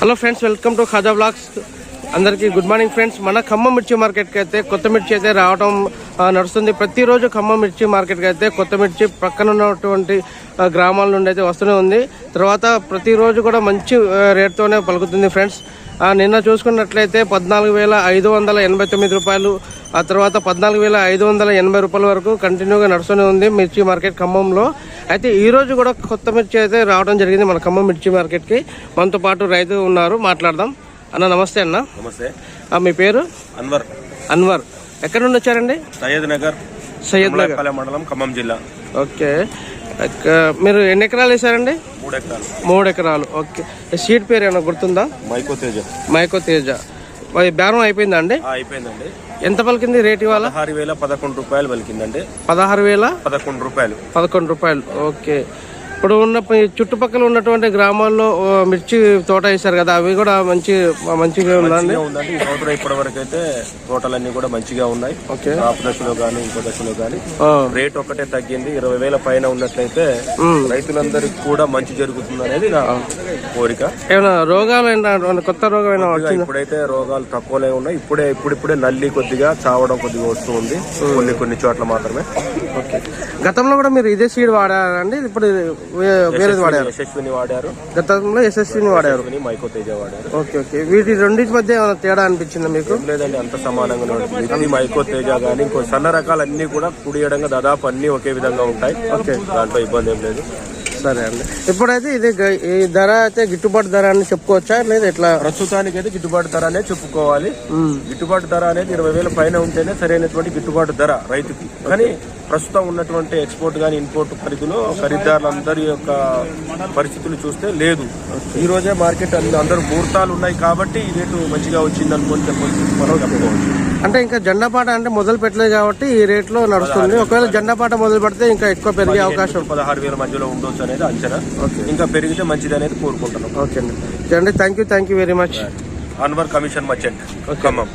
Hello friends, welcome to Khaja blogs. అందరికీ good morning friends. మన ఖమ్మం మిర్చి మార్కెట్కి అయితే కొత్త మిర్చి అయితే రావడం నడుస్తుంది. ప్రతిరోజు ఖమ్మం మిర్చి మార్కెట్కి అయితే కొత్త మిర్చి పక్కన ఉన్నటువంటి గ్రామాల నుండి అయితే వస్తూనే ఉంది. తర్వాత ప్రతిరోజు కూడా మంచి రేట్తోనే పలుకుతుంది ఫ్రెండ్స్. నిన్న చూసుకున్నట్లయితే 14,589 రూపాయలు, ఆ తర్వాత 14,580 రూపాయల వరకు కంటిన్యూగా నడుస్తూనే ఉంది మిర్చి మార్కెట్ ఖమ్మంలో. అయితే ఈరోజు కూడా కొత్త మిర్చి అయితే రావడం జరిగింది మన ఖమ్మం మిర్చి మార్కెట్కి. మనతో పాటు రైతు ఉన్నారు, మాట్లాడదాం. అన్న నమస్తే. అన్న నమస్తే. మీ పేరు? అన్వర్. అన్వర్. ఎక్కడ నుండి వచ్చారండి? సయ్యద్ నగర్ మండలం, ఖమ్మం జిల్లా. ఓకే, మీరు ఎన్ని ఎకరాలు వేసారండి? 3 ఎకరాలు. 3 ఎకరాలు. ఓకే, సీడ్ పేరు ఏమైనా గుర్తుందా? మైకో తేజ. బేరం అయిపోయిందా అండి? అయిపోయిందండి. ఎంత పలికింది రేట్ ఇవాళ? 16,011 రూపాయలు పలికిందండి. 16,011 రూపాయలు. ఓకే, ఇప్పుడు ఉన్న చుట్టుపక్కల ఉన్నటువంటి గ్రామాల్లో మిర్చి తోట వేశారు కదా, అవి కూడా మంచిగా ఉందండి. ఈ సంవత్సరం ఇప్పటి వరకు అయితే తోటలన్నీ కూడా మంచిగా ఉన్నాయి. ఓకే, కాపు దశలో గానీ ఇంకో దశలో గానీ రేట్ ఒకటే తగ్గింది. 20,000 పైన ఉన్నట్లయితే రైతులందరికీ కూడా మంచి జరుగుతుంది అనేది నా కోరిక. ఏమైనా రోగాలు, కొత్త రోగం ఏమైనా వచ్చిందా? ఇప్పుడైతే రోగాలు తక్కువనే ఉన్నాయి. ఇప్పుడిప్పుడే నల్లి కొద్దిగా చావడం కొద్దిగా వస్తూ ఉంది కొన్ని చోట్ల మాత్రమే. ఓకే, గతంలో కూడా మీరు ఇదే సీడ్ వాడారండి? ఇప్పుడు వేరేది వాడారు? యశస్విని వాడారు. గతంలో యశస్విని వాడారు, మైకో తేజ వాడారు. ఓకే ఓకే, వీటి రెండింటి మధ్య ఏమైనా తేడా అనిపించిందా మీకు? లేదండి, అంత సమానంగా ఉంటుంది. మైకో తేజ గానీ ఇంకో సన్న రకాలు అన్ని కూడా కుడియడంగా దాదాపు అన్ని ఒకే విధంగా ఉంటాయి. ఓకే, దాంట్లో ఇబ్బంది ఏం లేదు. సరే అండి, ఇప్పుడైతే ఇది ఈ ధర అయితే గిట్టుబాటు ధర అని చెప్పుకోవచ్చా లేదా ఎట్లా? ప్రస్తుతానికి అయితే గిట్టుబాటు ధర అనేది చెప్పుకోవాలి. గిట్టుబాటు ధర అనేది 20,000 పైన ఉంటేనే సరైనటువంటి గిట్టుబాటు ధర రైతుకి. కానీ ప్రస్తుతం ఉన్నటువంటి ఎక్స్పోర్ట్ గానీ ఇంపోర్ట్ పరిధిలో ఖరీదారులందరి యొక్క పరిస్థితులు చూస్తే లేదు. ఈ రోజే మార్కెట్ అందరూ ముహూర్తాలు ఉన్నాయి కాబట్టి ఈ రేటు మంచిగా వచ్చింది అనుకోని చెప్పుకోవచ్చు. అంటే ఇంకా జెండాపాట అంటే మొదలు పెట్టలేదు కాబట్టి ఈ రేట్ లో నడుస్తుంది. ఒకవేళ జెండాపాట మొదలు పెడితే ఇంకా ఎక్కువ పెరిగే అవకాశం 16,000 మధ్యలో ఉండొచ్చు అనేది అంచనా. ఇంకా పెరిగితే మంచిది అనేది కోరుకుంటున్నాం. ఓకే అండి, thank you very much. Anwar commission merchant, Khammam.